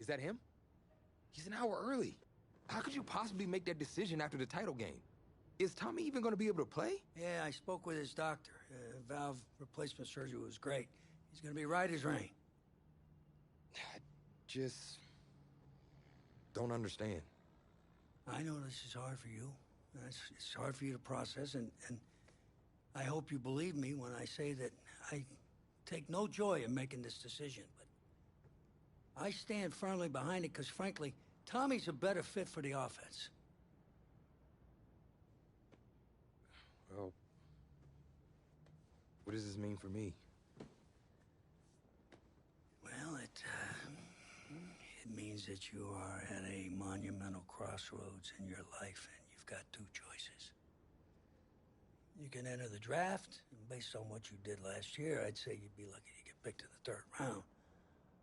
Is that him? He's an hour early. How could you possibly make that decision after the title game? Is Tommy even going to be able to play? Yeah, I spoke with his doctor. Valve replacement surgery was great. He's gonna be right as rain. I just don't understand. I know this is hard for you. It's hard for you to process, and I hope you believe me when I say that I take no joy in making this decision, but I stand firmly behind it because, frankly, Tommy's a better fit for the offense. Well, what does this mean for me? Well, it means that you are at a monumental crossroads in your life, and you've got two choices. You can enter the draft, and based on what you did last year, I'd say you'd be lucky to get picked in the third round.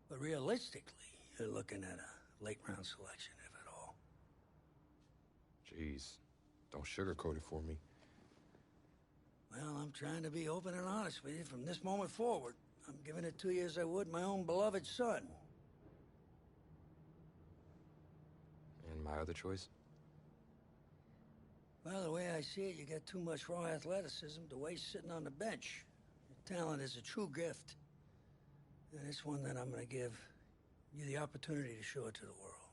But realistically, you're looking at a late round selection, if at all. Jeez, don't sugarcoat it for me. Well, I'm trying to be open and honest with you from this moment forward. I'm giving it to you as I would my own beloved son. And my other choice? Well, the way I see it, you got too much raw athleticism to waste sitting on the bench. Your talent is a true gift. And it's one that I'm gonna give you the opportunity to show it to the world.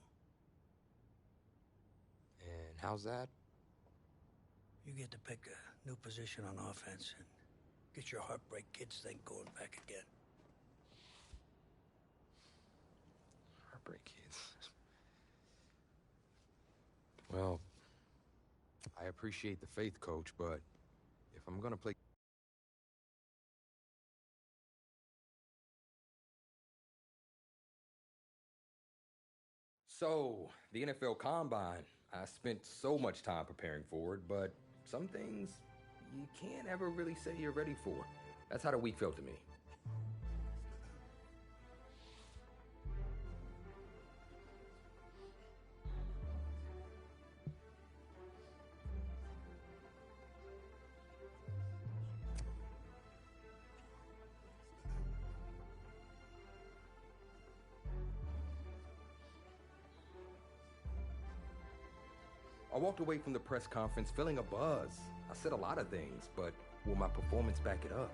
And how's that? You get to pick a new position on offense and get your Heartbreak Kids thing going back again. Heartbreak Kids. Well, I appreciate the faith, Coach, but if I'm gonna play... So, the NFL Combine. I spent so much time preparing for it, but some things you can't ever really say you're ready for. That's how the week felt to me. I walked away from the press conference feeling a buzz. I said a lot of things, but will my performance back it up?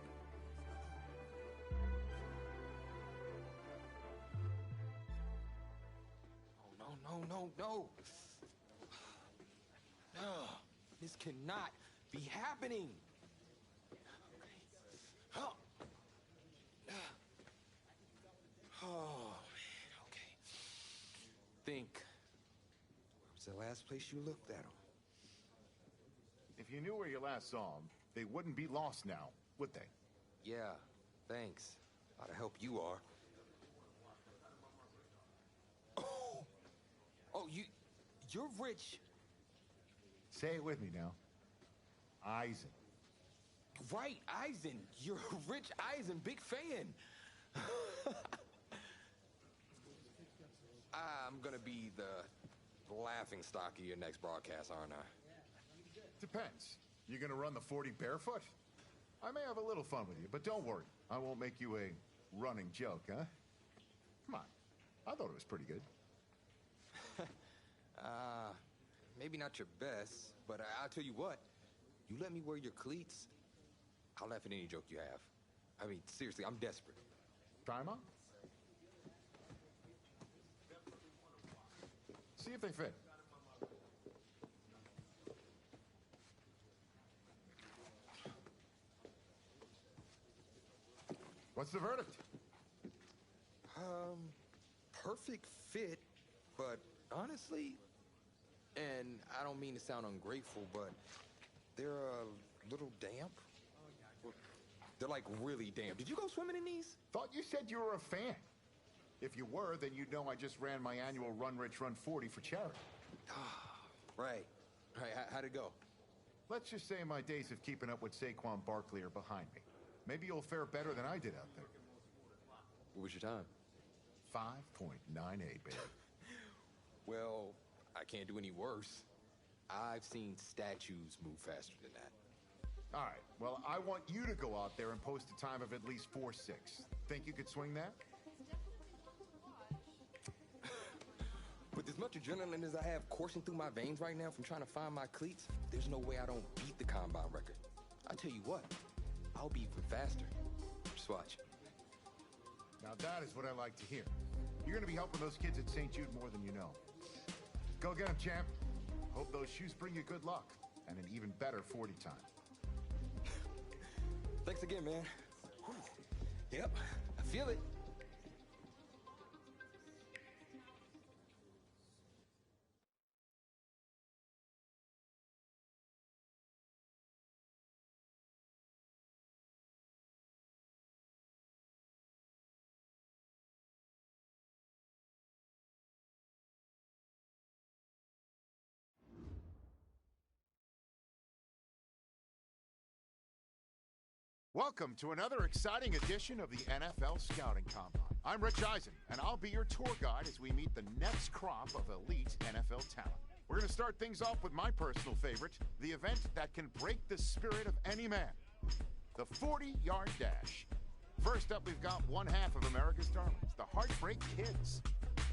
Oh, no. No, this cannot be happening. Oh, man, okay. Think. Where was the last place you looked at him? If you knew where you last saw them, they wouldn't be lost now, would they? Yeah, thanks. A lot of help you are. Oh, you're Rich. Say it with me now. Eisen. Right, Eisen. You're Rich Eisen, big fan. I'm gonna be the laughing stock of your next broadcast, aren't I? Depends. You gonna run the 40 barefoot? I may have a little fun with you, but don't worry. I won't make you a running joke, huh? Come on. I thought it was pretty good. Maybe not your best, but I'll tell you what. You let me wear your cleats, I'll laugh at any joke you have. I mean, seriously, I'm desperate. Try 'em on. See if they fit. What's the verdict? Perfect fit, but honestly, and I don't mean to sound ungrateful, but they're a little damp. They're like really damp. Did you go swimming in these? Thought you said you were a fan. If you were, then you'd know I just ran my annual Run Rich Run 40 for charity. Right. How'd it go? Let's just say my days of keeping up with Saquon Barkley are behind me. Maybe you'll fare better than I did out there. What was your time? 5.98, baby. Well, I can't do any worse. I've seen statues move faster than that. All right, well, I want you to go out there and post a time of at least 4.6. Think you could swing that? much adrenaline as I have coursing through my veins right now from trying to find my cleats, there's no way I don't beat the combine record. I tell you what, I'll be even faster. Just watch. Now that is what I like to hear. You're gonna be helping those kids at St. Jude more than you know. Go get them, champ. Hope those shoes bring you good luck and an even better 40 time. Thanks again, man. Whew. Yep, I feel it. Welcome to another exciting edition of the NFL Scouting Combine. I'm Rich Eisen, and I'll be your tour guide as we meet the next crop of elite NFL talent. We're going to start things off with my personal favorite, the event that can break the spirit of any man, the 40-yard dash. First up, we've got one half of America's darlings, the Heartbreak Kids,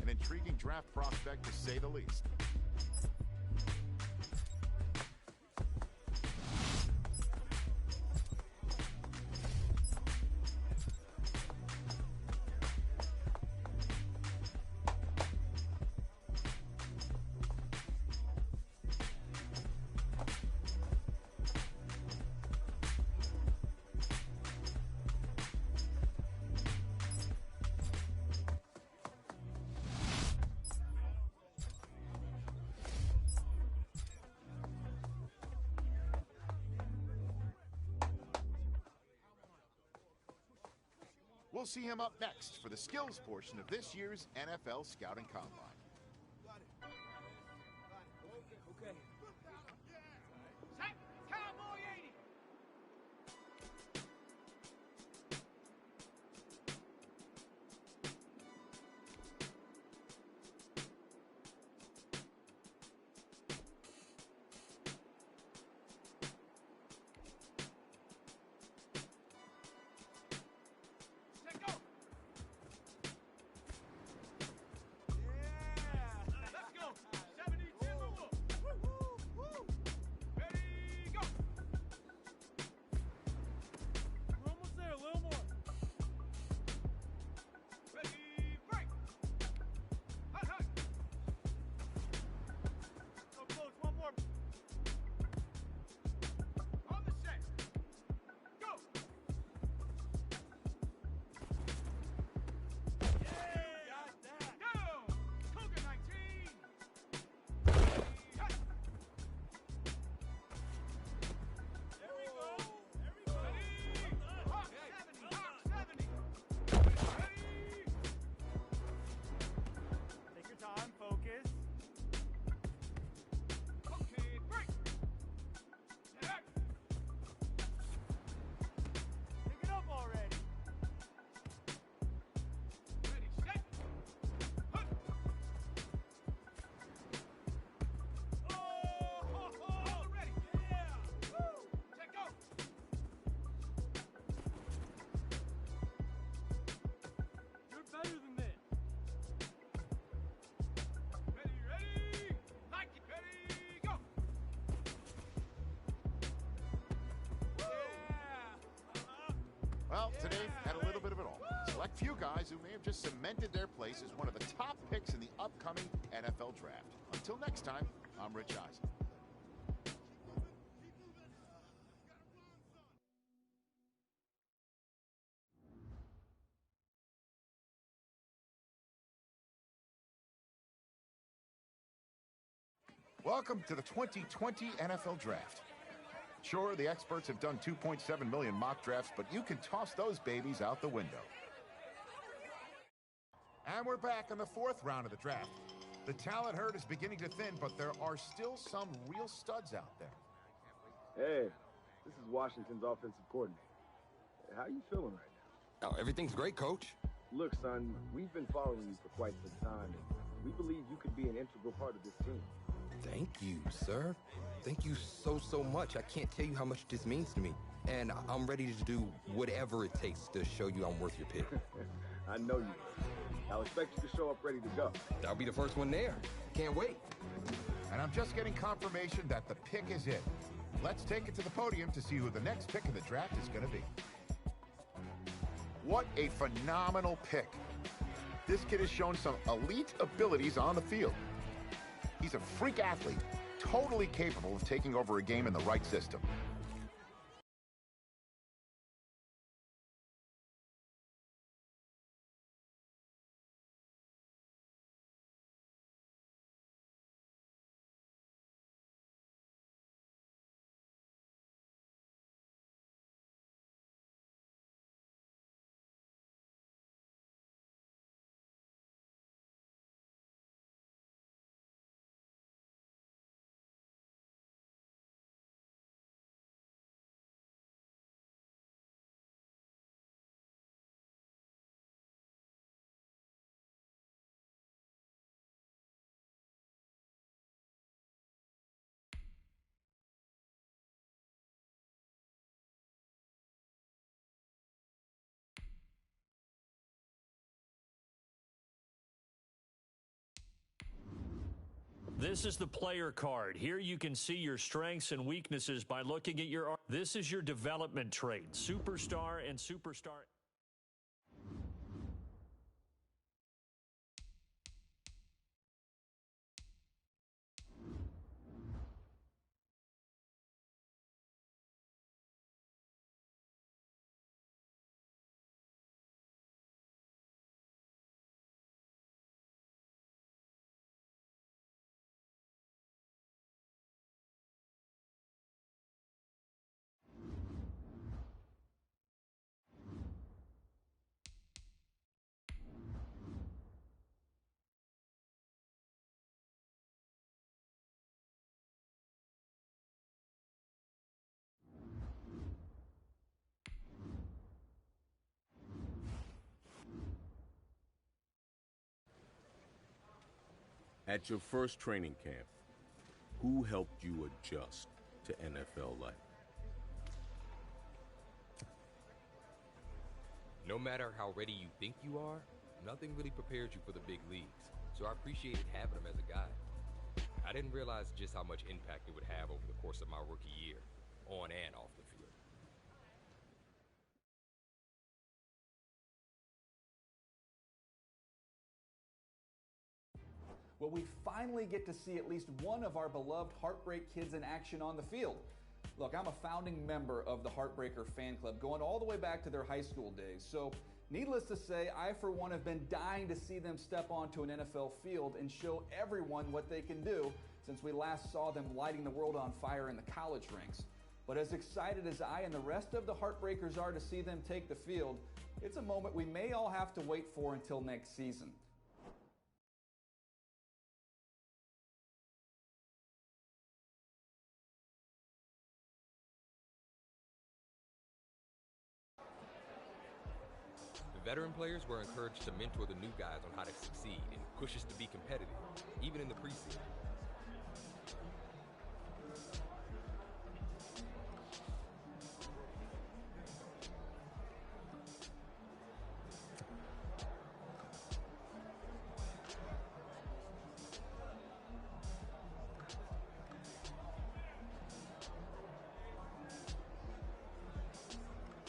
an intriguing draft prospect to say the least. We'll see him up next for the skills portion of this year's NFL Scouting Combine. Okay. Set Cowboy 80. Set go. Let's go. 72 move. Ready, go. We're almost there, a little more. Ready, break. Hut, hut. So close, one more. On the set. Go. Got that. Down. Cougar 19. Hut. There we go. Ready. Hawk 70. Hawk 70. Ready. Take your time, focus. Okay, break. Set. Pick it up already. Ready, set. Hut. All ready. Yeah. Woo. Set, go. You're better than this. Ready, ready. Like it. Ready, go. Yeah. Well, today had a little bit of it all. Select few guys who may have just cemented their place as one of the top picks in the upcoming NFL draft. Until next time, I'm Rich Eisen. Welcome to the 2020 NFL Draft. Sure, the experts have done 2.7 million mock drafts, but you can toss those babies out the window. And we're back in the fourth round of the draft. The talent herd is beginning to thin, but there are still some real studs out there. Hey, this is Washington's offensive coordinator. How you feeling right now? Oh, everything's great, Coach. Look, son, we've been following you for quite some time, and we believe you could be an integral part of this team. Thank you, sir. Thank you so much. I can't tell you how much this means to me. And I'm ready to do whatever it takes to show you I'm worth your pick. I know you will. I'll expect you to show up ready to go. I'll be the first one there. Can't wait. And I'm just getting confirmation that the pick is in. Let's take it to the podium to see who the next pick of the draft is going to be. What a phenomenal pick. This kid has shown some elite abilities on the field. He's a freak athlete, totally capable of taking over a game in the right system. This is the player card. Here you can see your strengths and weaknesses by looking at your... This is your development trait, superstar and superstar... At your first training camp, who helped you adjust to NFL life? No matter how ready you think you are, nothing really prepares you for the big leagues. So I appreciated having him as a guide. I didn't realize just how much impact it would have over the course of my rookie year, on and off the field. Well, we finally get to see at least one of our beloved Heartbreak Kids in action on the field. Look, I'm a founding member of the Heartbreaker fan club, going all the way back to their high school days. So, needless to say, I for one have been dying to see them step onto an NFL field and show everyone what they can do since we last saw them lighting the world on fire in the college ranks. But as excited as I and the rest of the Heartbreakers are to see them take the field, it's a moment we may all have to wait for until next season. The veteran players were encouraged to mentor the new guys on how to succeed and push us to be competitive, even in the preseason.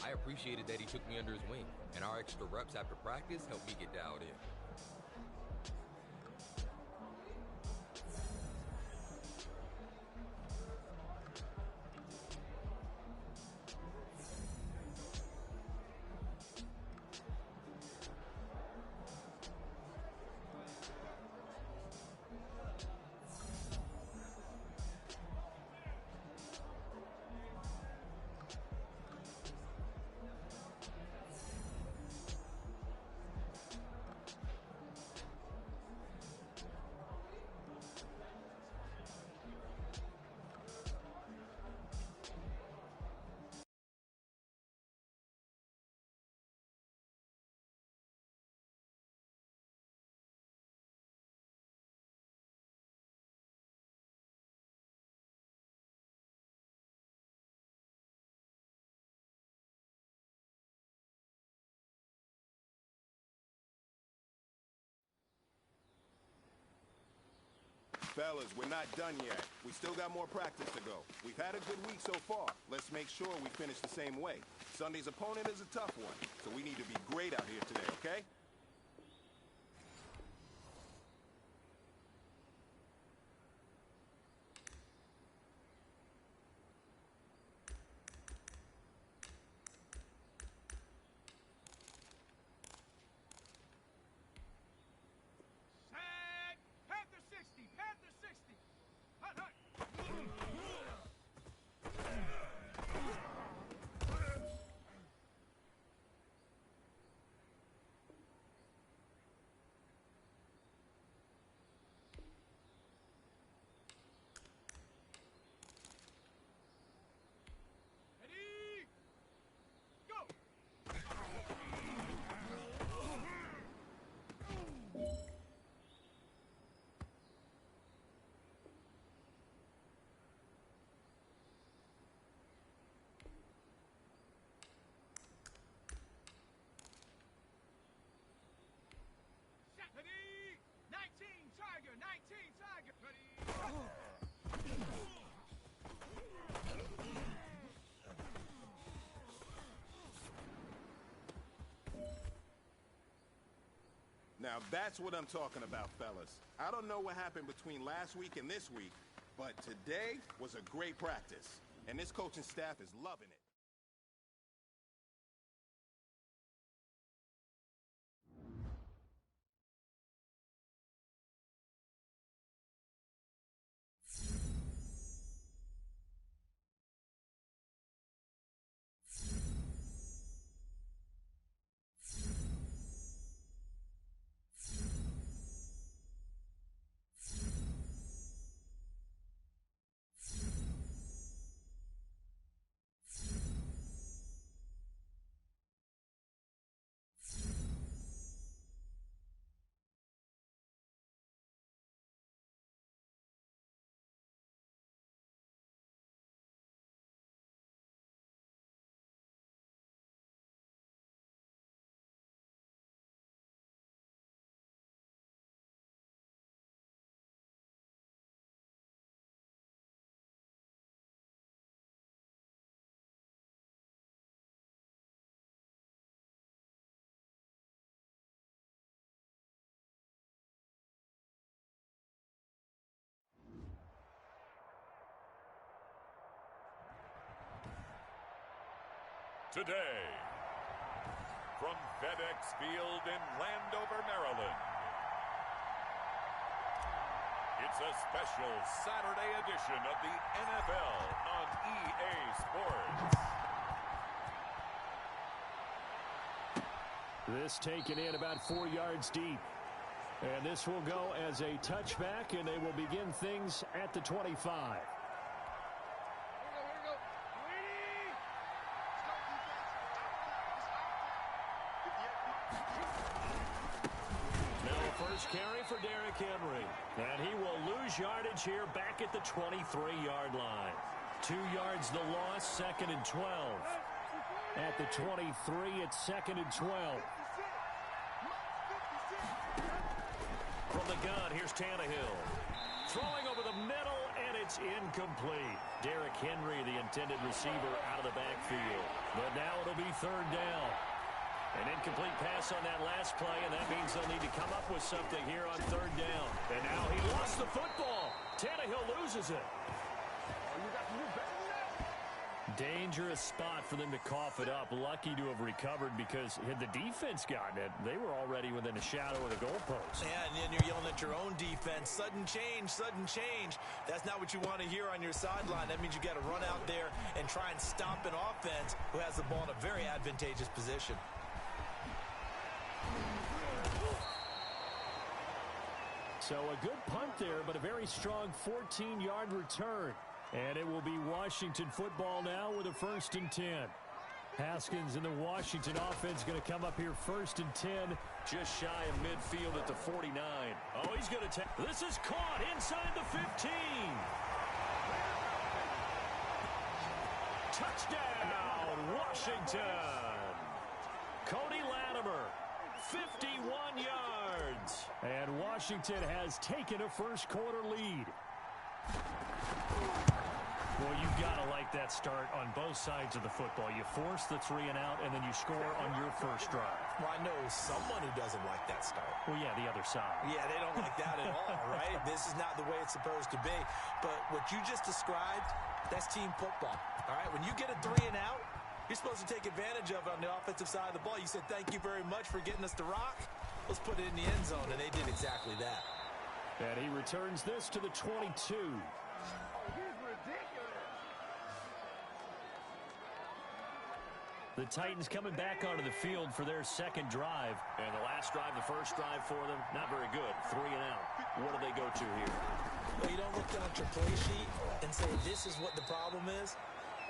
I appreciated that he took me under his wing, and our extra reps after practice helped me get dialed in. Fellas, we're not done yet. We still got more practice to go. We've had a good week so far. Let's make sure we finish the same way. Sunday's opponent is a tough one, so we need to be great out here today, okay? Set. Panther 60. Panther 60. Hut, hut. Ready? Go. Ready? 19 Tiger. 19 Tiger. Ready? Now that's what I'm talking about, fellas. I don't know what happened between last week and this week, but today was a great practice. And this coaching staff is loving it. Today, from FedEx Field in Landover, Maryland, it's a special Saturday edition of the NFL on EA Sports. This taken in about 4 yards deep. And this will go as a touchback, and they will begin things at the 25. Carry for Derrick Henry. And he will lose yardage here back at the 23-yard line. 2 yards the loss, 2nd and 12. At the 23, it's 2nd and 12. From the gun, here's Tannehill. Throwing over the middle, and it's incomplete. Derrick Henry, the intended receiver, out of the backfield. But now it'll be 3rd down. An incomplete pass on that last play, and that means they'll need to come up with something here on 3rd down. And now he lost the football. Tannehill loses it. Dangerous spot for them to cough it up. Lucky to have recovered because had the defense gotten it, they were already within a shadow of the goalpost. Yeah, and then you're yelling at your own defense. Sudden change, sudden change. That's not what you want to hear on your sideline. That means you got to run out there and try and stop an offense who has the ball in a very advantageous position. So a good punt there, but a very strong 14-yard return. And it will be Washington football now with a 1st and 10. Haskins and the Washington offense going to come up here 1st and 10, just shy of midfield at the 49. Oh, he's going to take. This is caught inside the 15. Touchdown, Washington. Cody Latimer, 51 yards. And Washington has taken a first-quarter lead. Well, you've got to like that start on both sides of the football. You force the 3 and out, and then you score on your first drive. Well, I know someone who doesn't like that start. Well, yeah, the other side. Yeah, they don't like that at all, right? This is not the way it's supposed to be. But what you just described, that's team football, all right? When you get a 3 and out, you're supposed to take advantage of it on the offensive side of the ball. You said, thank you very much for getting us to rock. Let's put it in the end zone, and they did exactly that. And he returns this to the 22. The Titans coming back onto the field for their second drive. And the last drive, the first drive for them, not very good. 3 and out. What do they go to here? Well, you don't look down at your play sheet and say, this is what the problem is.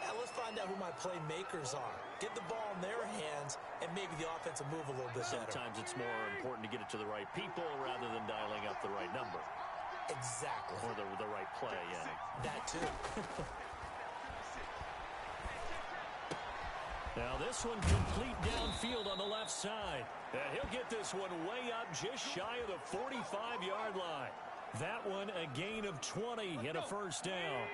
Now, let's find out who my playmakers are. Get the ball in their hands, and maybe the offense will move a little bit better. Sometimes it's more important to get it to the right people rather than dialing up the right number. Exactly. Or the right play, yeah. That too. Now this one complete downfield on the left side. And he'll get this one way up just shy of the 45-yard line. That one a gain of 20 and a first down.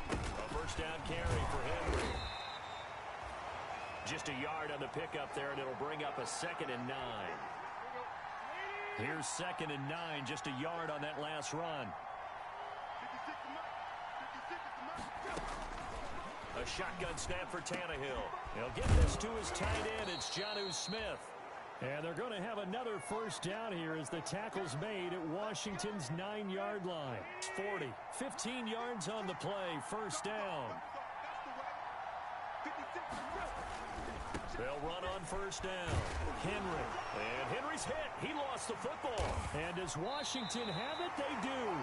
A first down carry for Henry. Just a yard on the pickup there, and it'll bring up a 2nd and 9. Here's 2nd and 9, just a yard on that last run. A shotgun snap for Tannehill. He'll get this to his tight end. It's Jonnu Smith. And they're going to have another first down here as the tackle's made at Washington's 9-yard line. 40, 15 yards on the play. First down. They'll run on first down. Henry. And Henry's hit. He lost the football. And does Washington have it? They do.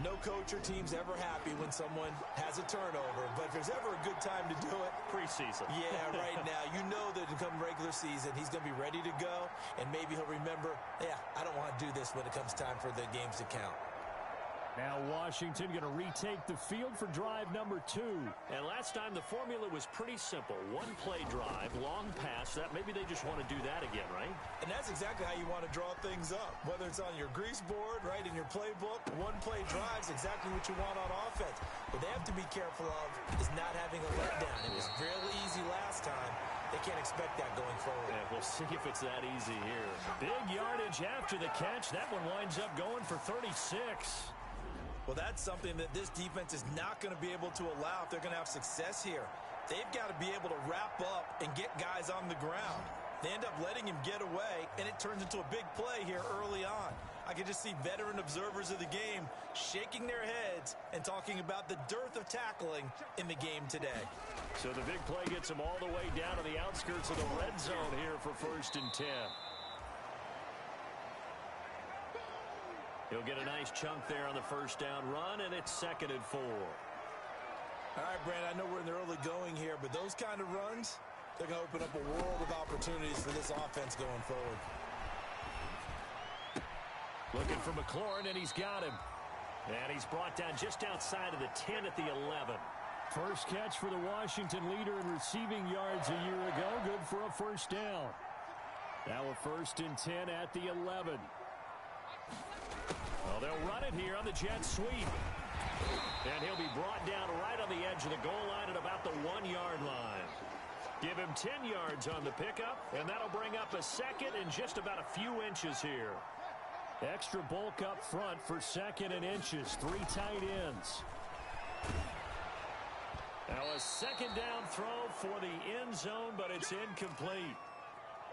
No coach or team's ever happy when someone has a turnover, but if there's ever a good time to do it, preseason. Yeah, right now. You know that come regular season, he's going to be ready to go, and maybe he'll remember, yeah, I don't want to do this when it comes time for the games to count. Now Washington going to retake the field for drive number 2. And last time the formula was pretty simple. One play drive, long pass. That maybe they just want to do that again, right? And that's exactly how you want to draw things up. Whether it's on your grease board, right, in your playbook, one play drive's exactly what you want on offense. What they have to be careful of is not having a letdown. It was really easy last time. They can't expect that going forward. Yeah, we'll see if it's that easy here. Big yardage after the catch. That one winds up going for 36. Well, that's something that this defense is not going to be able to allow if they're going to have success here. They've got to be able to wrap up and get guys on the ground. They end up letting him get away, and it turns into a big play here early on. I can just see veteran observers of the game shaking their heads and talking about the dearth of tackling in the game today. So the big play gets him all the way down to the outskirts of the red zone here for 1st and 10. He'll get a nice chunk there on the first down run, and it's 2nd and 4. All right, Brandon, I know we're in the early going here, but those kind of runs, they're going to open up a world of opportunities for this offense going forward. Looking for McLaurin, and he's got him. And he's brought down just outside of the 10 at the 11. First catch for the Washington leader in receiving yards a year ago. Good for a first down. Now a 1st and 10 at the 11. Well, they'll run it here on the jet sweep. And he'll be brought down right on the edge of the goal line at about the 1-yard line. Give him 10 yards on the pickup, and that'll bring up a 2nd and just about a few inches here. Extra bulk up front for 2nd and inches. 3 tight ends. Now a 2nd down throw for the end zone, but it's incomplete.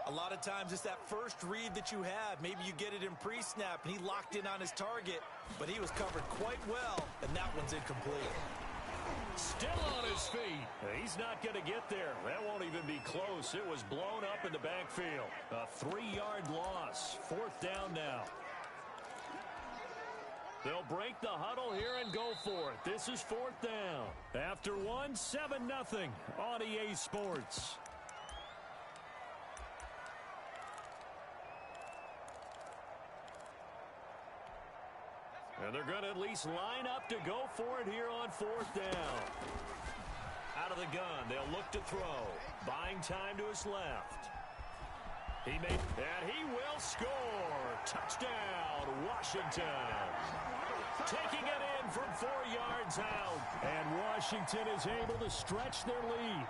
A lot of times it's that first read that you have. Maybe you get it in pre-snap, and he locked in on his target, but he was covered quite well, and that one's incomplete. Still on his feet. He's not going to get there. That won't even be close. It was blown up in the backfield. A 3-yard loss. 4th down now. They'll break the huddle here and go for it. This is 4th down. After 1, 7-0 on EA Sports. And they're going to at least line up to go for it here on 4th down. Out of the gun, they'll look to throw. Buying time to his left. And he will score. Touchdown, Washington. Taking it in from 4 yards out. And Washington is able to stretch their lead.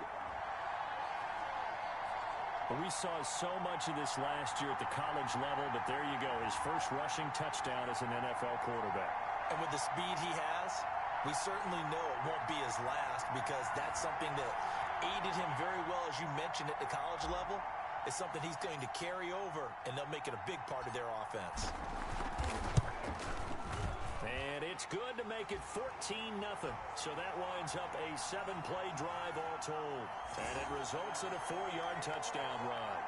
We saw so much of this last year at the college level, but there you go. His first rushing touchdown as an NFL quarterback. And with the speed he has, we certainly know it won't be his last, because that's something that aided him very well, as you mentioned, at the college level. It's something he's going to carry over, and they'll make it a big part of their offense. And it's good to make it 14-0. So that winds up a 7-play drive all told. And it results in a 4-yard touchdown run.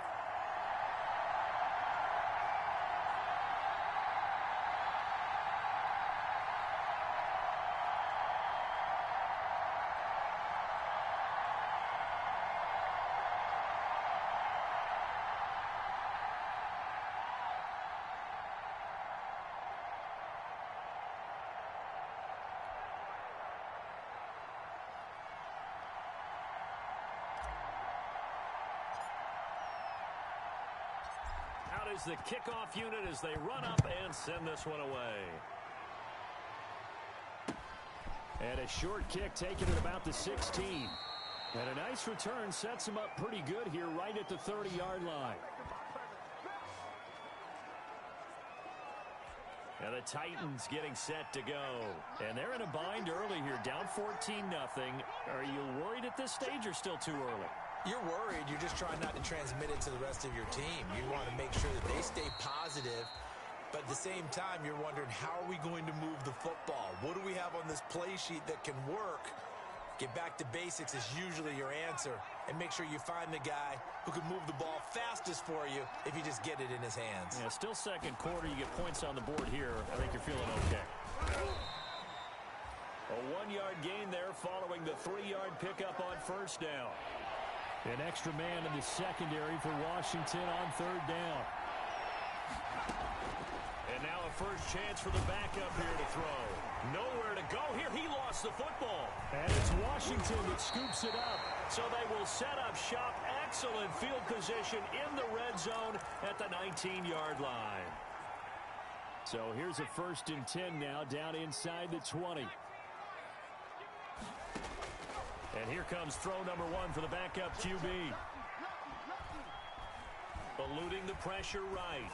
Is the kickoff unit as they run up and send this one away. And a short kick taken at about the 16. And a nice return sets him up pretty good here right at the 30-yard line. And the Titans getting set to go. And they're in a bind early here, down 14-0. Are you worried at this stage or still too early? You're worried. You're just trying not to transmit it to the rest of your team. You want to make sure that they stay positive, but at the same time, you're wondering, how are we going to move the football? What do we have on this play sheet that can work? Get back to basics is usually your answer, and make sure you find the guy who can move the ball fastest for you if you just get it in his hands. Yeah, still second quarter. You get points on the board here. I think you're feeling okay. A 1-yard gain there following the 3-yard pickup on 1st down. An extra man in the secondary for Washington on 3rd down. And now a first chance for the backup here to throw. Nowhere to go here. He lost the football. And it's Washington that scoops it up. So they will set up shop. Excellent field position in the red zone at the 19-yard line. So here's a 1st and 10 now down inside the 20. And here comes throw number 1 for the backup QB. Eluding the pressure right.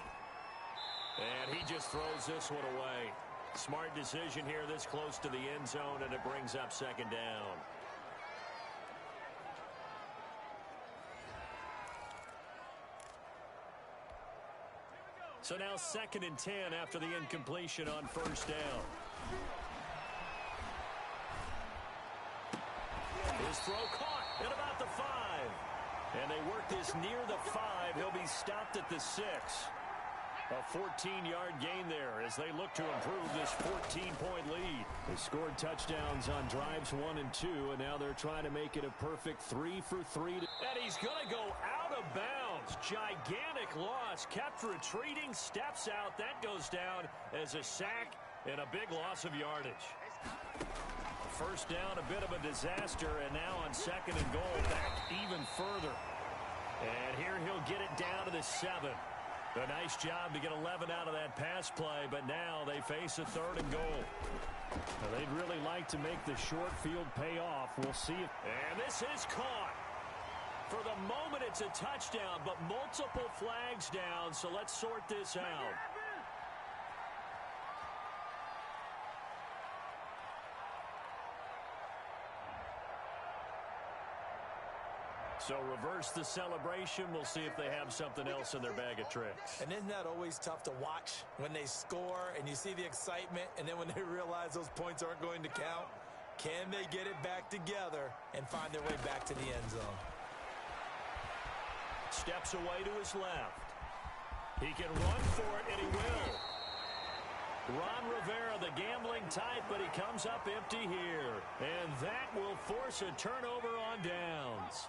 And he just throws this one away. Smart decision here this close to the end zone, and it brings up 2nd down. So now 2nd and 10 after the incompletion on 1st down. His throw caught at about the 5. And they work this near the 5. He'll be stopped at the 6. A 14-yard gain there as they look to improve this 14-point lead. They scored touchdowns on drives 1 and 2, and now they're trying to make it a perfect 3 for 3. And he's going to go out of bounds. Gigantic loss. Kept retreating. Steps out. That goes down as a sack and a big loss of yardage. First down, a bit of a disaster, and now on 2nd and goal, back even further. And here he'll get it down to the 7. A nice job to get 11 out of that pass play, but now they face a 3rd and goal. Now, they'd really like to make the short field pay off. We'll see if... And this is caught. For the moment, it's a touchdown, but multiple flags down, so let's sort this out. So reverse the celebration. We'll see if they have something else in their bag of tricks. And isn't that always tough to watch when they score and you see the excitement, and then when they realize those points aren't going to count? Can they get it back together and find their way back to the end zone? Steps away to his left. He can run for it, and he will. Ron Rivera, the gambling type, but he comes up empty here. And that will force a turnover on downs.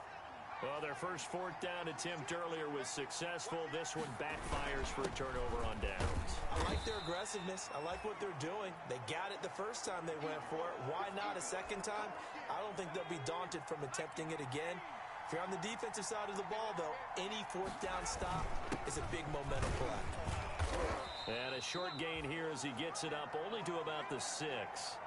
Well, their first fourth down attempt earlier was successful. This one backfires for a turnover on downs. I like their aggressiveness. I like what they're doing. They got it the first time they went for it. Why not a second time? I don't think they'll be daunted from attempting it again. If you're on the defensive side of the ball, though, any fourth down stop is a big momentum play. And a short gain here as he gets it up only to about the 6.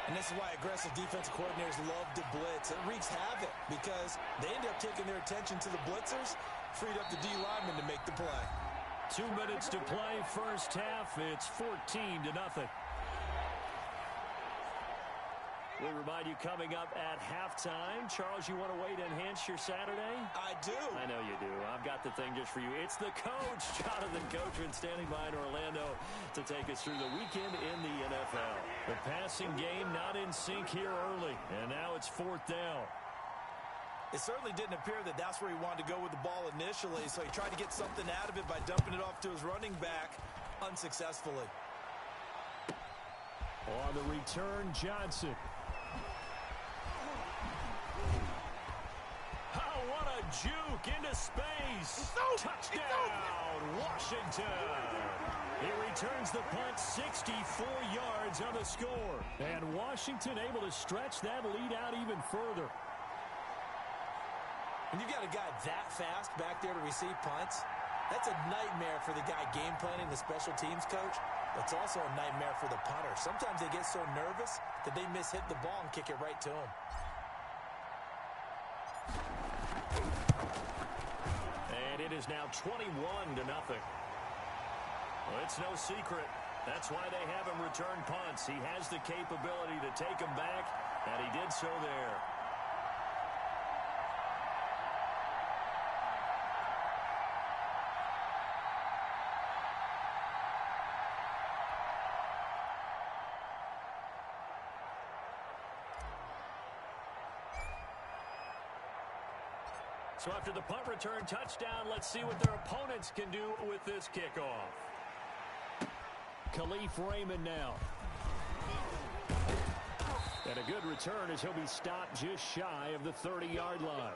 And this is why aggressive defensive coordinators love to blitz. It wreaks havoc because they end up taking their attention to the blitzers, freed up the D lineman to make the play. 2 minutes to play, first half. It's 14-0. We remind you coming up at halftime. Charles, you want to wait to enhance your Saturday? I do. I know you do. I've got the thing just for you. It's the coach, Jonathan Coachman, standing by in Orlando to take us through the weekend in the NFL. The passing game not in sync here early, and now it's fourth down. It certainly didn't appear that that's where he wanted to go with the ball initially, so he tried to get something out of it by dumping it off to his running back unsuccessfully. On the return, Johnson. Oh, what a juke into space. Touchdown, Washington. He returns the punt 64 yards on the score. And Washington able to stretch that lead out even further. When you've got a guy that fast back there to receive punts, that's a nightmare for the guy game planning, the special teams coach. That's also a nightmare for the punter. Sometimes they get so nervous that they miss-hit the ball and kick it right to him. And it is now 21-0. Well, it's no secret. That's why they have him return punts. He has the capability to take them back, and he did so there. So after the punt return touchdown, let's see what their opponents can do with this kickoff. Khalif Raymond now. And a good return as he'll be stopped just shy of the 30-yard line.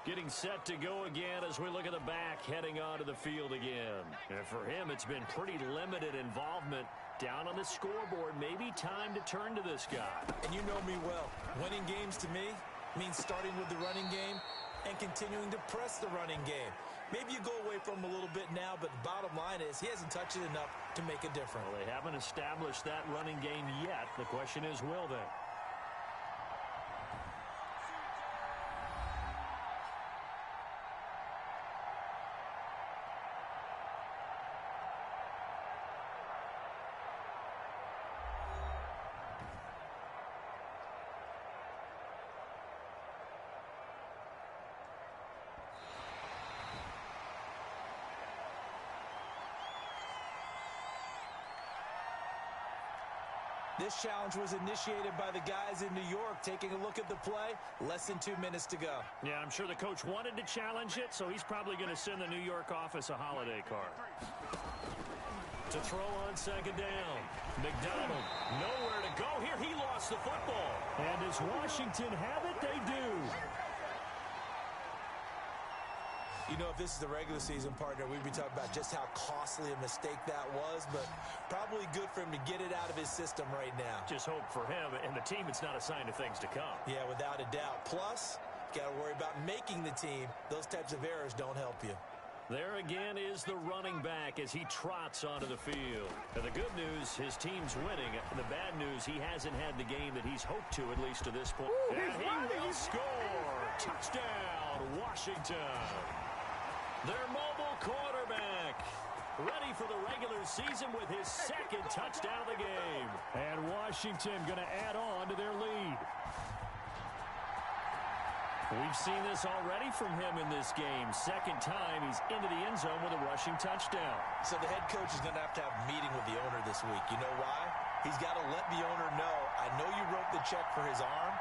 Getting set to go again as we look at the back heading onto the field again. And for him, it's been pretty limited involvement down on the scoreboard. Maybe time to turn to this guy. And you know me well. Winning games to me means starting with the running game and continuing to press the running game. Maybe you go away from him a little bit now, but the bottom line is he hasn't touched it enough to make a difference. Well, they haven't established that running game yet. The question is, will they? This challenge was initiated by the guys in New York. Taking a look at the play, less than 2 minutes to go. Yeah, I'm sure the coach wanted to challenge it, so he's probably going to send the New York office a holiday card. To throw on second down. McDonald, nowhere to go here. He lost the football. And does Washington have it? They do. You know, if this is the regular season, partner, we'd be talking about just how costly a mistake that was, but probably good for him to get it out of his system right now. Just hope for him and the team it's not a sign of things to come. Yeah, without a doubt. Plus, you got to worry about making the team. Those types of errors don't help you. There again is the running back as he trots onto the field. And the good news, his team's winning. The bad news, he hasn't had the game that he's hoped to, at least to this point. Ooh, and he will score. Touchdown, Washington. Their mobile quarterback, ready for the regular season with his second touchdown of the game. And Washington going to add on to their lead. We've seen this already from him in this game. Second time he's into the end zone with a rushing touchdown. So the head coach is going to have a meeting with the owner this week. You know why? He's got to let the owner know, I know you wrote the check for his arm,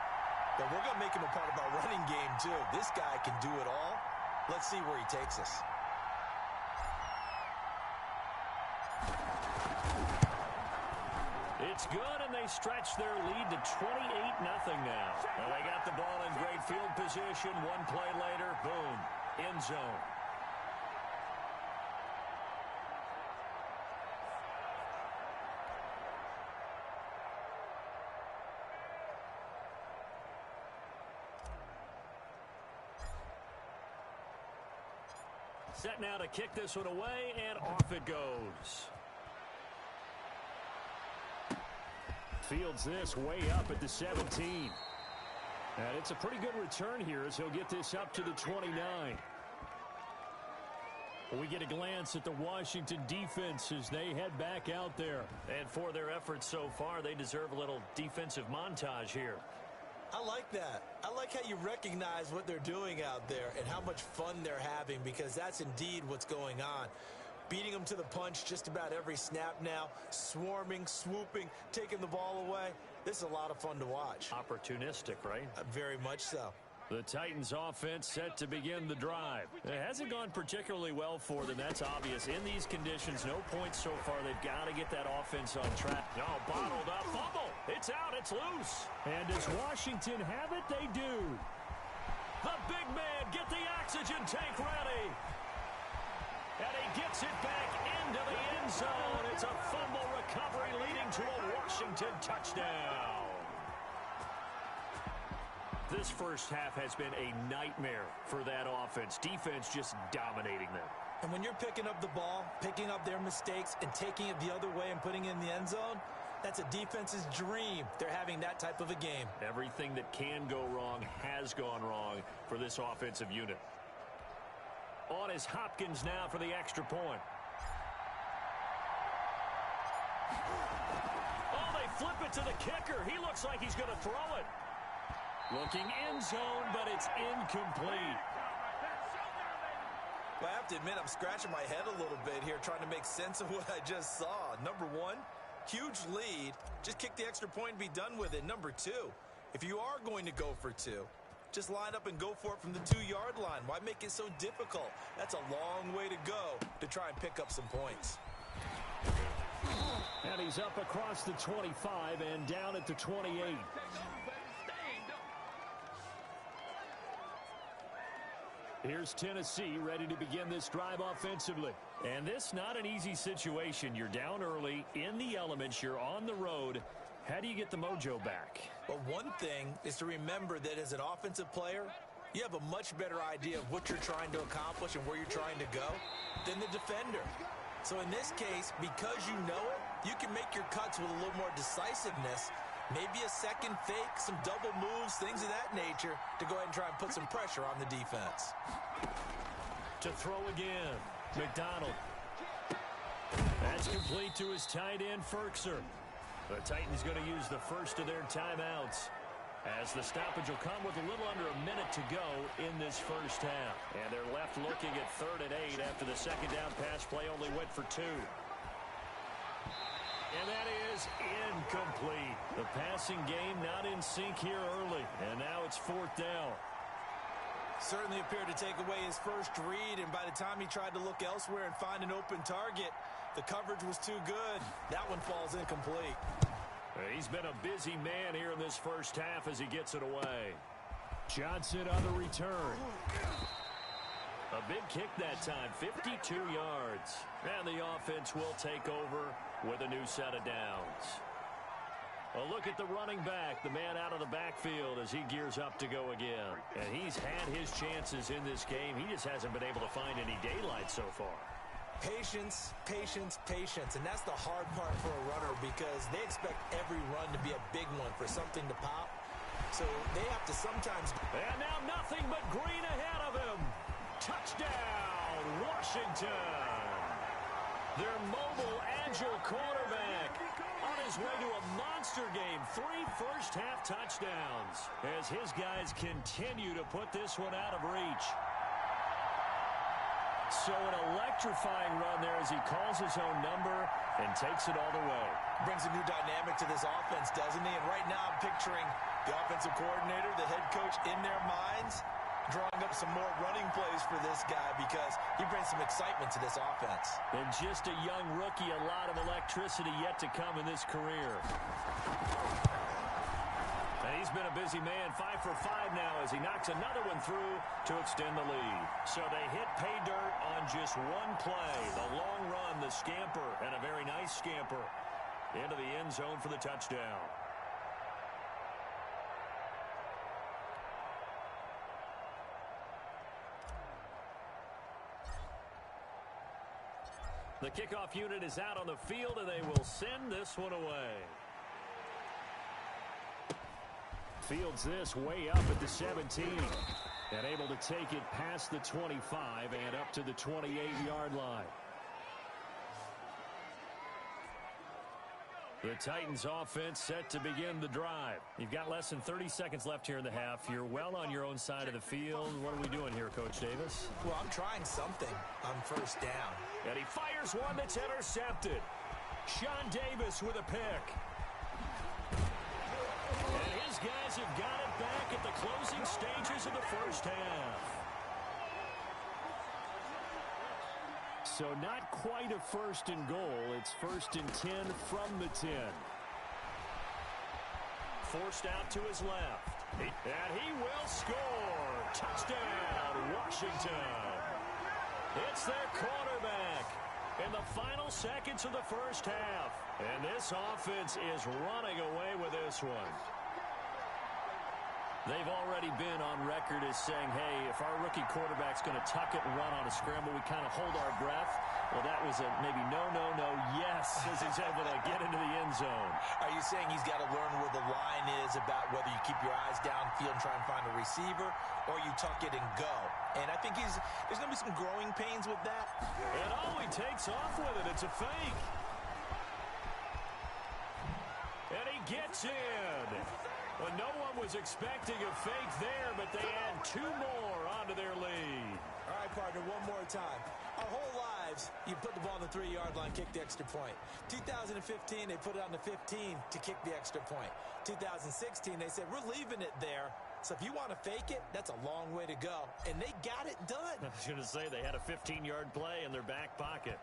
but we're going to make him a part of our running game too. This guy can do it all. Let's see where he takes us. It's good, and they stretch their lead to 28-0 now. Well, they got the ball in great field position. One play later, boom, end zone. Set now to kick this one away, and off it goes. Fields this way up at the 17. And it's a pretty good return here as he'll get this up to the 29. We get a glance at the Washington defense as they head back out there. And for their efforts so far, they deserve a little defensive montage here. I like that. I like how you recognize what they're doing out there and how much fun they're having, because that's indeed what's going on. Beating them to the punch just about every snap now, swarming, swooping, taking the ball away. This is a lot of fun to watch. Opportunistic, right? Very much so. The Titans offense set to begin the drive. It hasn't gone particularly well for them. That's obvious. In these conditions, no points so far. They've got to get that offense on track. No, bottled up. Fumble. It's out. It's loose. And does Washington have it? They do. The big man, get the oxygen tank ready. And he gets it back into the end zone. It's a fumble recovery leading to a Washington touchdown. This first half has been a nightmare for that offense. Defense just dominating them. And when you're picking up the ball, picking up their mistakes, and taking it the other way and putting it in the end zone, that's a defense's dream. They're having that type of a game. Everything that can go wrong has gone wrong for this offensive unit. On is Hopkins now for the extra point. Oh, they flip it to the kicker. He looks like he's going to throw it. Looking end zone, but it's incomplete. Well, I have to admit, I'm scratching my head a little bit here trying to make sense of what I just saw. Number one, huge lead. Just kick the extra point and be done with it. Number two, if you are going to go for two, just line up and go for it from the 2-yard line. Why make it so difficult? That's a long way to go to try and pick up some points. And he's up across the 25 and down at the 28. Here's Tennessee ready to begin this drive offensively. And this not an easy situation. You're down early, in the elements, you're on the road. How do you get the mojo back? Well, one thing is to remember that as an offensive player, you have a much better idea of what you're trying to accomplish and where you're trying to go than the defender. So in this case, because you know it, you can make your cuts with a little more decisiveness. Maybe a second fake, some double moves, things of that nature to go ahead and try and put some pressure on the defense. To throw again, McDonald. That's complete to his tight end, Ferkser. The Titans going to use the first of their timeouts, as the stoppage will come with a little under a minute to go in this first half. And they're left looking at 3rd and 8 after the second down pass play only went for 2. And that is incomplete. The passing game not in sync here early. And now it's 4th down. Certainly appeared to take away his first read, and by the time he tried to look elsewhere and find an open target, the coverage was too good. That one falls incomplete. He's been a busy man here in this first half as he gets it away. Johnson on the return. A big kick that time, 52 yards. And the offense will take over with a new set of downs. A look at the running back, the man out of the backfield as he gears up to go again. And he's had his chances in this game. He just hasn't been able to find any daylight so far. Patience, patience, patience. And that's the hard part for a runner, because they expect every run to be a big one for something to pop. So they have to sometimes... And now nothing but green ahead of him. Touchdown, Washington. Their mobile, agile quarterback on his way to a monster game. 3 first-half touchdowns as his guys continue to put this one out of reach. So an electrifying run there as he calls his own number and takes it all the way. Brings a new dynamic to this offense, doesn't he? And right now I'm picturing the offensive coordinator, the head coach in their minds, drawing up some more running plays for this guy because he brings some excitement to this offense. And just a young rookie, a lot of electricity yet to come in this career. And he's been a busy man, 5 for 5 now as he knocks another one through to extend the lead. So they hit pay dirt on just one play. The long run, the scamper, and a very nice scamper into the end zone for the touchdown. The kickoff unit is out on the field, and they will send this one away. Fields this way up at the 17. And able to take it past the 25 and up to the 28-yard line. The Titans offense set to begin the drive. You've got less than 30 seconds left here in the half. You're well on your own side of the field. What are we doing here, Coach Davis? Well, I'm trying something on first down. And he fires one that's intercepted. Sean Davis with a pick. And his guys have got it back at the closing stages of the first half. So not quite a first and goal. It's first and 10 from the 10. Forced out to his left. And he will score. Touchdown, Washington. It's their quarterback in the final seconds of the first half. And this offense is running away with this one. They've already been on record as saying, hey, if our rookie quarterback's going to tuck it and run on a scramble, we kind of hold our breath. Well, that was a maybe no, yes, as he's able to get into the end zone. Are you saying he's got to learn where the line is about whether you keep your eyes downfield and try and find a receiver or you tuck it and go? And I think there's going to be some growing pains with that. And he takes off with it. It's a fake. And he gets in. Well, no one was expecting a fake there, but they add 2 more onto their lead. All right, partner, one more time. Our whole lives, you put the ball on the 3-yard line, kick the extra point. 2015, they put it on the 15 to kick the extra point. 2016, they said, we're leaving it there. So if you want to fake it, that's a long way to go. And they got it done. I was going to say, they had a 15-yard play in their back pocket.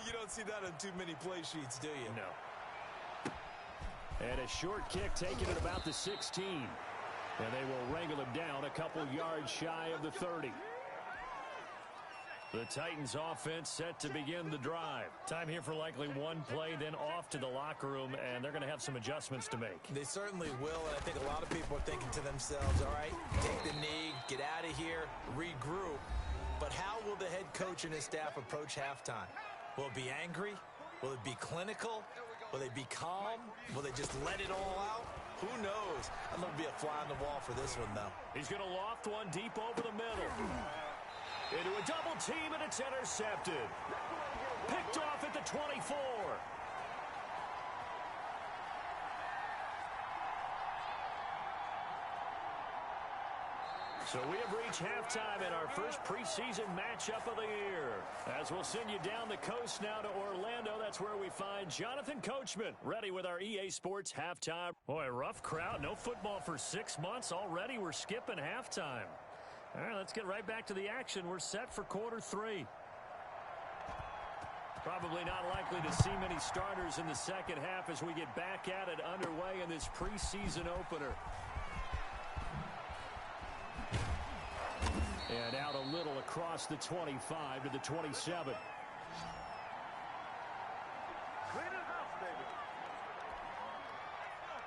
You don't see that on too many play sheets, do you? No. And a short kick taken at about the 16. And they will wrangle him down a couple yards shy of the 30. The Titans offense set to begin the drive. Time here for likely one play, then off to the locker room, and they're going to have some adjustments to make. They certainly will, and I think a lot of people are thinking to themselves, all right, take the knee, get out of here, regroup. But how will the head coach and his staff approach halftime? Will it be angry? Will it be clinical? Will they be calm? Will they just let it all out? Who knows? I'm going to be a fly on the wall for this one, though. He's going to loft one deep over the middle. Into a double team, and it's intercepted. Picked off at the 24. So we have reached halftime in our first preseason matchup of the year. As we'll send you down the coast now to Orlando, that's where we find Jonathan Coachman, ready with our EA Sports halftime. Boy, rough crowd, no football for 6 months. Already we're skipping halftime. All right, let's get right back to the action. We're set for quarter 3. Probably not likely to see many starters in the second half as we get back at it underway in this preseason opener. And out a little across the 25 to the 27.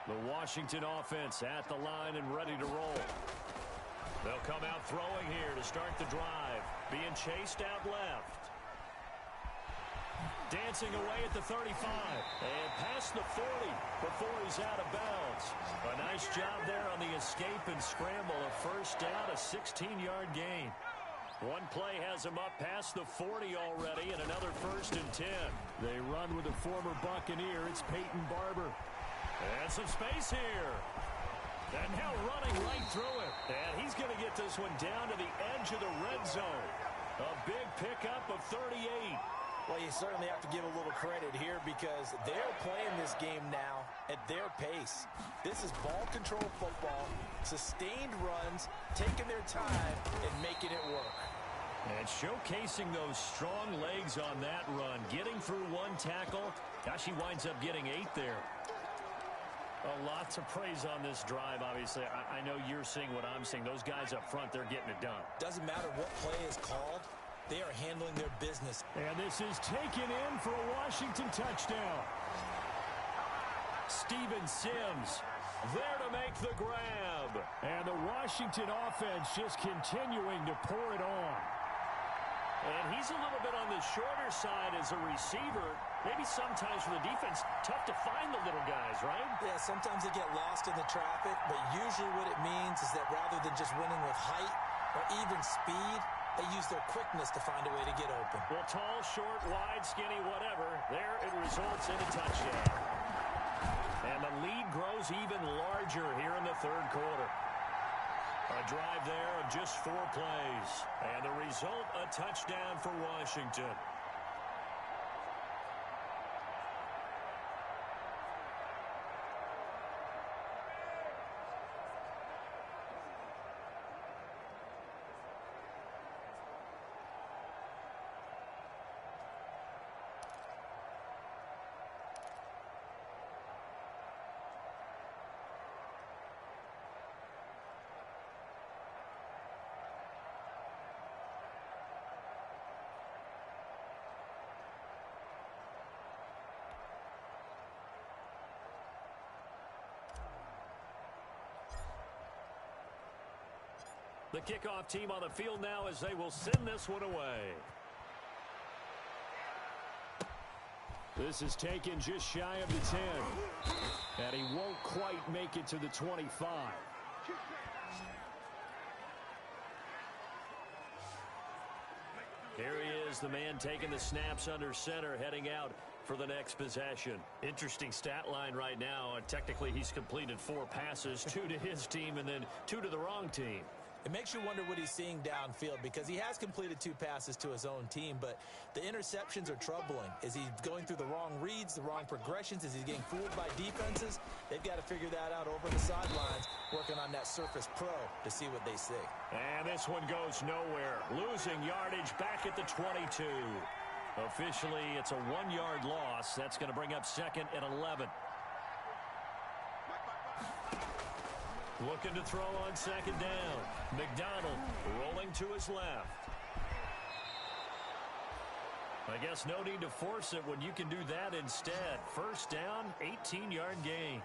The Washington offense at the line and ready to roll. They'll come out throwing here to start the drive. Being chased out left. Dancing away at the 35. And past the 40 before he's out of bounds. A nice job there on the escape and scramble. A first down, a 16-yard gain. One play has him up past the 40 already, and another first and 10. They run with a former Buccaneer. It's Peyton Barber. And some space here. And now running right through it. And he's going to get this one down to the edge of the red zone. A big pickup of 38. Well, you certainly have to give a little credit here because they're playing this game now at their pace. This is ball control football. Sustained runs, taking their time, and making it work. And showcasing those strong legs on that run. Getting through one tackle. Gosh, he winds up getting 8 there. A lot to praise on this drive, obviously. I know you're seeing what I'm seeing. Those guys up front, they're getting it done. Doesn't matter what play is called. They are handling their business. And this is taken in for a Washington touchdown. Steven Sims there to make the grab. And the Washington offense just continuing to pour it on. And he's a little bit on the shorter side as a receiver. Maybe sometimes for the defense, tough to find the little guys, right? Yeah, sometimes they get lost in the traffic, but usually what it means is that rather than just winning with height or even speed, they use their quickness to find a way to get open. Well, tall, short, wide, skinny, whatever, there it results in a touchdown. And the lead grows even larger here in the third quarter. A drive there of just 4 plays. And the result, a touchdown for Washington. The kickoff team on the field now as they will send this one away. This is taken just shy of the 10. And he won't quite make it to the 25. Here he is, the man taking the snaps under center, heading out for the next possession. Interesting stat line right now. Technically, he's completed 4 passes, 2 to his team and then 2 to the wrong team. It makes you wonder what he's seeing downfield because he has completed 2 passes to his own team, but the interceptions are troubling. Is he going through the wrong reads, the wrong progressions? Is he getting fooled by defenses? They've got to figure that out over the sidelines, working on that Surface Pro to see what they see. And this one goes nowhere. Losing yardage back at the 22. Officially, it's a 1-yard loss. That's going to bring up 2nd and 11. Looking to throw on 2nd down. McDonald rolling to his left. I guess no need to force it when you can do that instead. First down, 18-yard gain.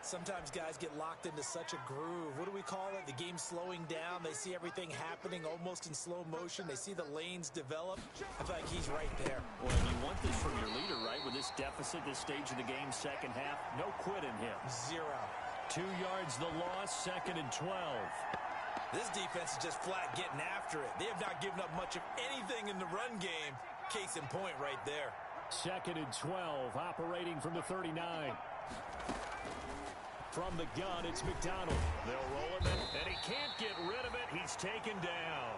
Sometimes guys get locked into such a groove. What do we call it? The game's slowing down. They see everything happening almost in slow motion. They see the lanes develop. I feel like he's right there. Well, you want this from your leader, right? With this deficit, this stage of the game, second half, no quit in him. 0. 2 yards the loss, 2nd and 12. This defense is just flat getting after it. They have not given up much of anything in the run game. Case in point right there. 2nd and 12, operating from the 39. From the gun, it's McDonald. They'll roll him in, and he can't get rid of it. He's taken down.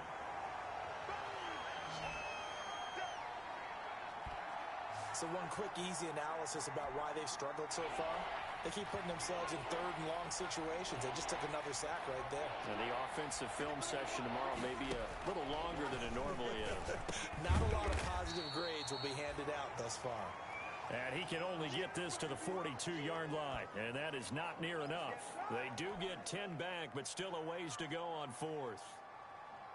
So one quick, easy analysis about why they've struggled so far. They keep putting themselves in 3rd and long situations. They just took another sack right there. And the offensive film session tomorrow may be a little longer than it normally is. Not a lot of positive grades will be handed out thus far. And he can only get this to the 42-yard line, and that is not near enough. They do get 10 back, but still a ways to go on 4th.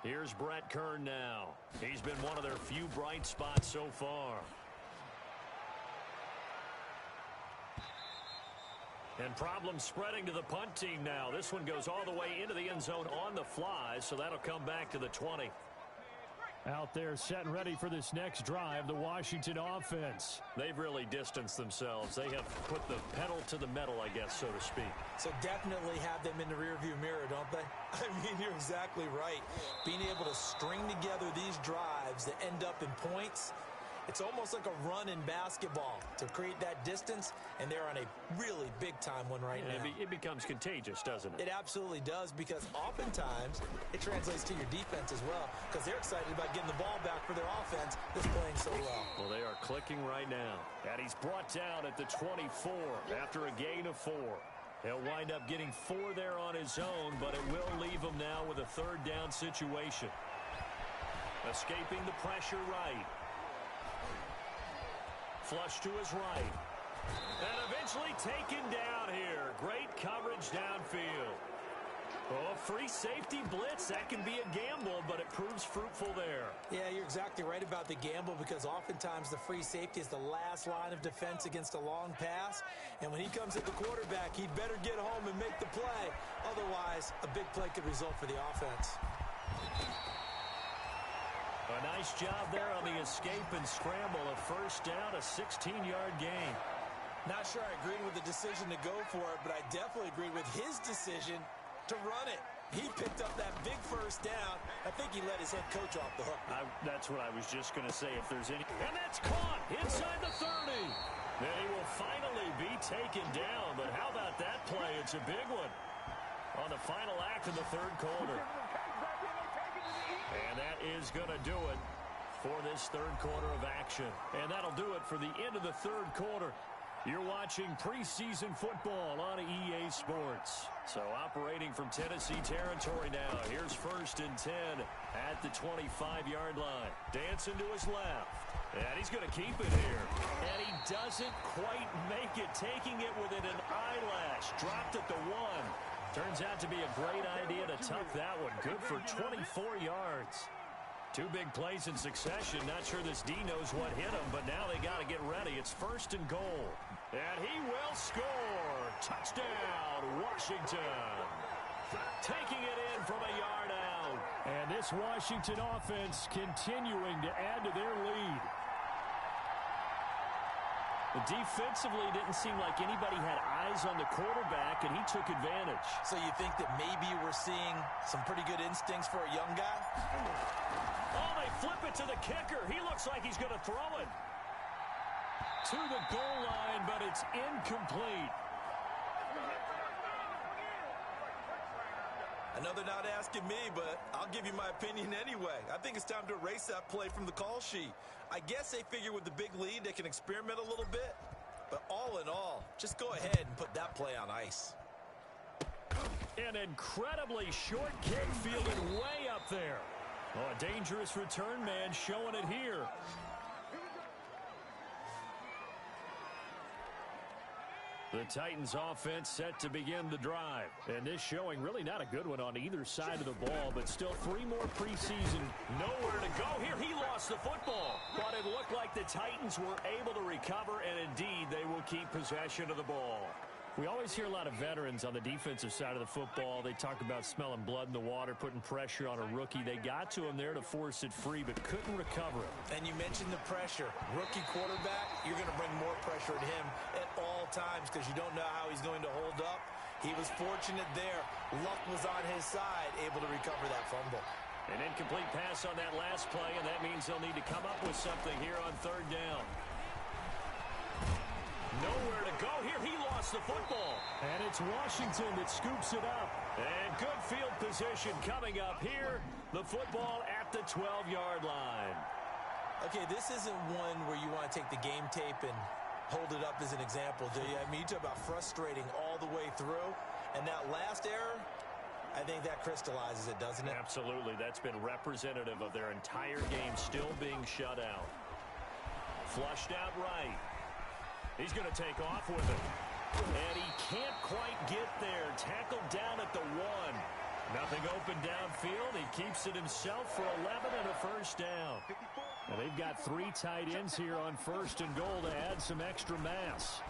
Here's Brett Kern now. He's been one of their few bright spots so far. And problems spreading to the punt team now. This one goes all the way into the end zone on the fly, so that'll come back to the 20. Out there set and ready for this next drive, the Washington offense. They've really distanced themselves. They have put the pedal to the metal, I guess, so to speak. So definitely have them in the rearview mirror, don't they? I mean, you're exactly right. Being able to string together these drives that end up in points, it's almost like a run in basketball to create that distance, and they're on a really big-time one right now. It becomes contagious, doesn't it? It absolutely does, because oftentimes it translates to your defense as well, because they're excited about getting the ball back for their offense that's playing so well. Well, they are clicking right now. And he's brought down at the 24 after a gain of 4. He'll wind up getting 4 there on his own, but it will leave him now with a third down situation. Escaping the pressure right. Flush to his right. And eventually taken down here. Great coverage downfield. Oh, free safety blitz, that can be a gamble, but it proves fruitful there. Yeah, you're exactly right about the gamble because oftentimes the free safety is the last line of defense against a long pass. And when he comes at the quarterback, he'd better get home and make the play. Otherwise, a big play could result for the offense. A nice job there on the escape and scramble. A first down, a 16-yard gain. Not sure I agreed with the decision to go for it, but I definitely agreed with his decision to run it. He picked up that big first down. I think he let his head coach off the hook. That's what I was just going to say, if there's any. And that's caught inside the 30. Then he will finally be taken down. But how about that play? It's a big one on the final act of the third quarter. And that is going to do it for this third quarter of action. And that'll do it for the end of the third quarter. You're watching preseason football on EA Sports. So operating from Tennessee territory now. Here's 1st and 10 at the 25-yard line. Dancing to his left. And he's going to keep it here. And he doesn't quite make it, taking it within an eyelash. Dropped at the 1. Turns out to be a great idea to tuck that one. Good for 24 yards. 2 big plays in succession. Not sure this D knows what hit him, but now they got to get ready. It's 1st and goal. And he will score. Touchdown, Washington. Taking it in from a yard out. And this Washington offense continuing to add to their lead. Defensively, didn't seem like anybody had eyes on the quarterback, and he took advantage. So you think that maybe we're seeing some pretty good instincts for a young guy? Oh, they flip it to the kicker. He looks like he's going to throw it to the goal line, but it's incomplete. I know they're not asking me, but I'll give you my opinion anyway. I think it's time to erase that play from the call sheet. I guess they figure with the big lead they can experiment a little bit. But all in all, just go ahead and put that play on ice. An incredibly short kick fielded way up there. Oh, a dangerous return man showing it here. The Titans offense set to begin the drive. And this showing really not a good one on either side of the ball, but still 3 more preseason. Nowhere to go here. He lost the football. But it looked like the Titans were able to recover, and indeed they will keep possession of the ball. We always hear a lot of veterans on the defensive side of the football. They talk about smelling blood in the water, putting pressure on a rookie. They got to him there to force it free, but couldn't recover it. And you mentioned the pressure. Rookie quarterback, you're going to bring more pressure at him at all times because you don't know how he's going to hold up. He was fortunate there. Luck was on his side, able to recover that fumble. An incomplete pass on that last play, and that means they'll need to come up with something here on 3rd down. Nowhere to go here. He lost the football. And it's Washington that scoops it up. And good field position coming up here. The football at the 12-yard line. Okay, this isn't one where you want to take the game tape and hold it up as an example, do you? I mean, you talk about frustrating all the way through. And that last error, I think that crystallizes it, doesn't it? Absolutely. That's been representative of their entire game still being shut out. Flushed out right. He's going to take off with it. And he can't quite get there. Tackled down at the 1. Nothing open downfield. He keeps it himself for 11 and a first down. Now they've got 3 tight ends here on 1st and goal to add some extra mass.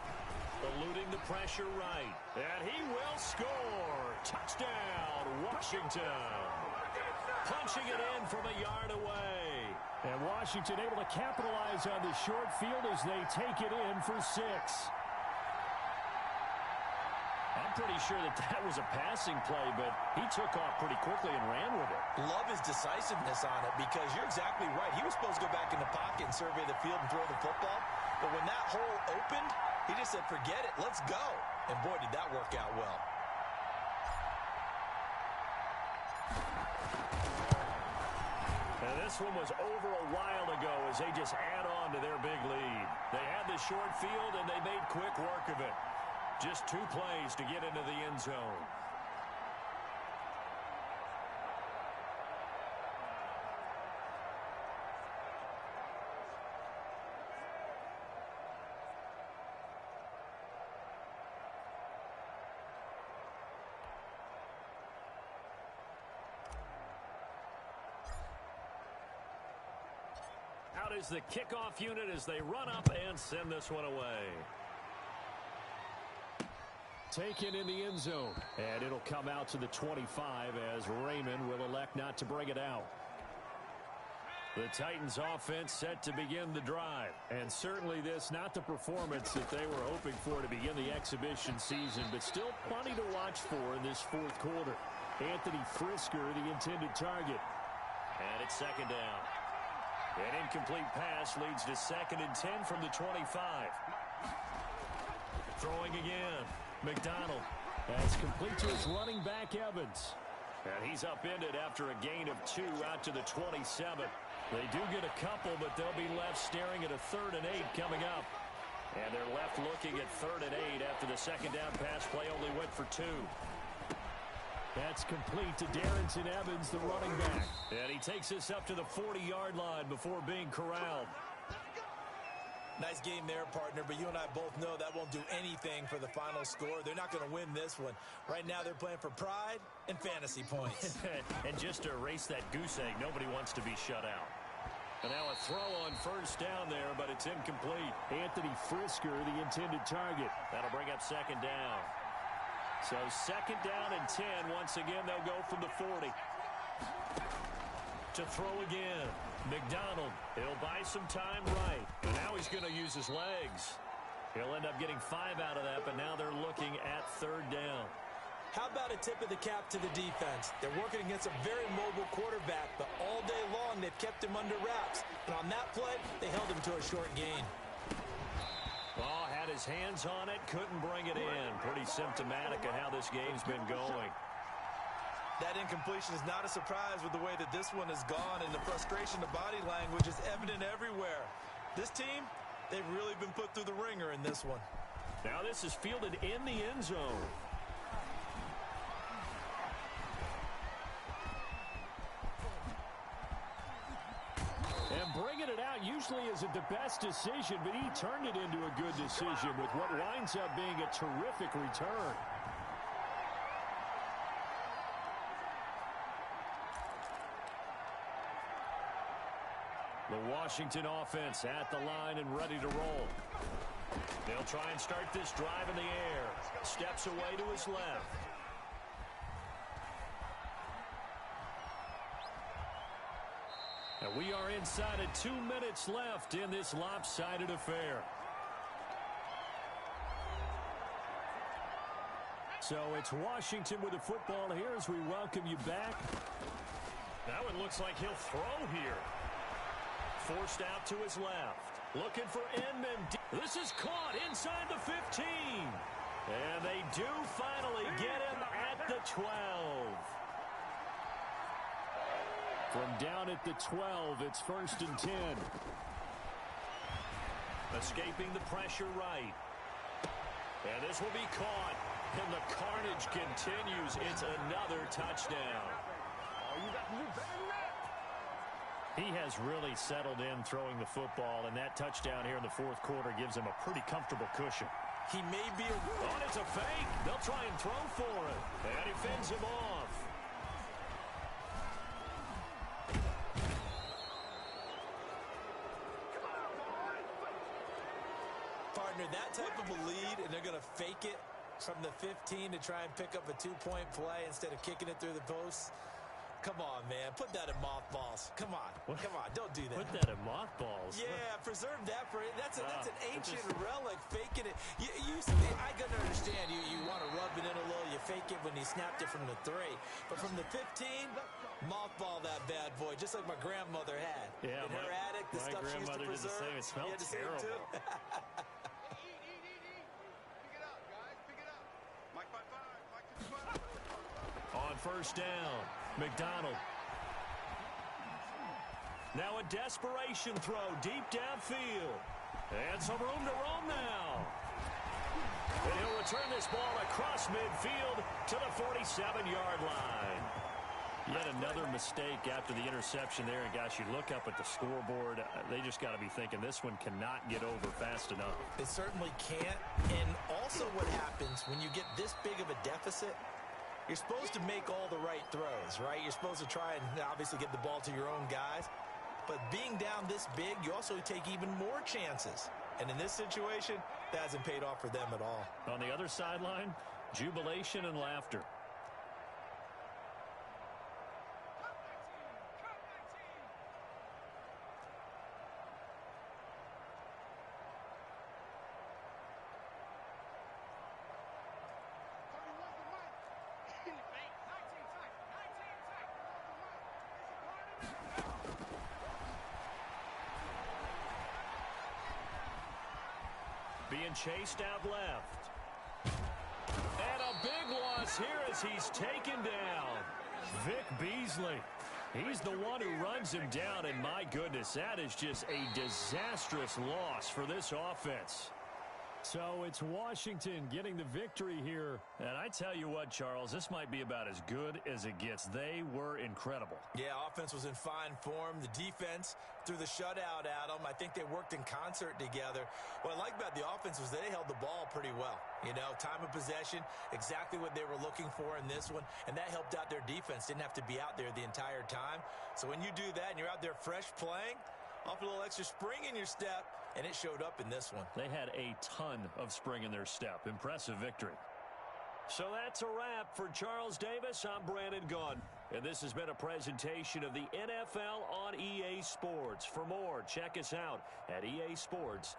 Eluding the pressure right. And he will score. Touchdown, Washington. Punching it in from a yard away. And Washington able to capitalize on the short field as they take it in for 6. I'm pretty sure that was a passing play, but he took off pretty quickly and ran with it. Love his decisiveness on it because you're exactly right. He was supposed to go back in the pocket and survey the field and throw the football. But when that hole opened, he just said, forget it, let's go. And boy, did that work out well. And this one was over a while ago as they just add on to their big lead. They had the short field, and they made quick work of it. Just 2 plays to get into the end zone. Out is the kickoff unit as they run up and send this one away. Taken in the end zone, and it'll come out to the 25 as Raymond will elect not to bring it out. The Titans offense set to begin the drive, and certainly this not the performance that they were hoping for to begin the exhibition season, but still plenty to watch for in this fourth quarter. Anthony Frisker, the intended target, and it's second down. An incomplete pass leads to 2nd and 10 from the 25. Throwing again. McDonald. That's complete to his running back, Evans. And he's upended after a gain of 2 out to the 27. They do get a couple, but they'll be left staring at a 3rd and 8 coming up. And they're left looking at 3rd and 8 after the second down pass play only went for 2. That's complete to Darrington Evans, the running back. And he takes this up to the 40-yard line before being corralled. Nice game there, partner, but you and I both know that won't do anything for the final score. They're not going to win this one. Right now they're playing for pride and fantasy points. And just to erase that goose egg, nobody wants to be shut out. And now a throw on first down there, but it's incomplete. Anthony Frisker, the intended target. That'll bring up second down. So second down and 10. Once again, they'll go from the 40. To throw again. McDonald. He'll buy some time right. And now he's going to use his legs. He'll end up getting 5 out of that, but now they're looking at third down. How about a tip of the cap to the defense? They're working against a very mobile quarterback, but all day long they've kept him under wraps. And on that play, they held him to a short gain. Oh, had his hands on it, couldn't bring it in. Pretty symptomatic of how this game's been going. That incompletion is not a surprise with the way that this one has gone, and the frustration of body language is evident everywhere. This team, they've really been put through the ringer in this one. Now this is fielded in the end zone. And bringing it out usually isn't the best decision, but he turned it into a good decision with what winds up being a terrific return. The Washington offense at the line and ready to roll. They'll try and start this drive in the air. Steps away to his left. And we are inside of 2 minutes left in this lopsided affair. So it's Washington with the football here as we welcome you back. Now it looks like he'll throw here. Forced out to his left. Looking for Inman. This is caught inside the 15. And they do finally get him at the 12. From down at the 12, it's 1st and 10. Escaping the pressure right. And this will be caught. And the carnage continues. It's another touchdown. He has really settled in throwing the football, and that touchdown here in the fourth quarter gives him a pretty comfortable cushion. He may be a... Oh, it's a fake. They'll try and throw for it. And he fends him off. Partner, that type of a lead, and they're going to fake it from the 15 to try and pick up a 2-point play instead of kicking it through the posts. Come on, man. Put that in mothballs. Come on. What? Come on. Don't do that. Put that in mothballs? Yeah, preserve that for it. That's an ancient relic. Faking it. I can understand you want to rub it in a little. You fake it when he snapped it from the 3. But from the 15, mothball that bad boy, just like my grandmother had. Yeah, in her attic, the stuff she used to preserve. Did the same. It smelled terrible. Too. Pick it up, guys. Pick it up. Mike 5-5. Mike 2-5. On first down, McDonald. Now a desperation throw deep downfield. And some room to roam now. And he'll return this ball across midfield to the 47-yard line. Yet another mistake after the interception there. And, gosh, you look up at the scoreboard, they just got to be thinking this one cannot get over fast enough. It certainly can't. And also what happens when you get this big of a deficit, you're supposed to make all the right throws, right? You're supposed to try and obviously get the ball to your own guys. But being down this big, you also take even more chances. And in this situation, that hasn't paid off for them at all. On the other sideline, jubilation and laughter. Being chased out left. And a big loss here as he's taken down. Vic Beasley. He's the one who runs him down, and my goodness, that is just a disastrous loss for this offense. So it's Washington getting the victory here. And I tell you what, Charles, this might be about as good as it gets. They were incredible. Yeah, offense was in fine form. The defense threw the shutout at them. I think they worked in concert together. What I like about the offense was they held the ball pretty well. You know, time of possession, exactly what they were looking for in this one, and that helped out their defense. Didn't have to be out there the entire time. So when you do that and you're out there fresh playing, off a little extra spring in your step, and it showed up in this one. They had a ton of spring in their step. Impressive victory. So that's a wrap for Charles Davis. I'm Brandon Gunn. And this has been a presentation of the NFL on EA Sports. For more, check us out at EA Sports.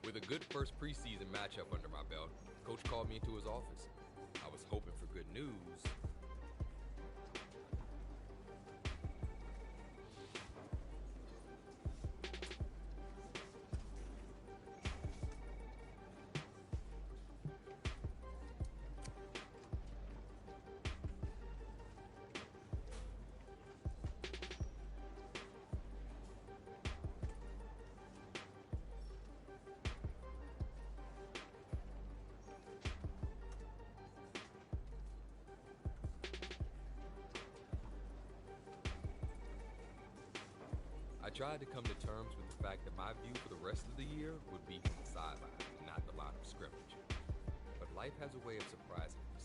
With a good first preseason matchup under my belt, Coach called me into his office. I was hoping for good news. I tried to come to terms with the fact that my view for the rest of the year would be from the sideline, not the line of scrimmage. But life has a way of surprising me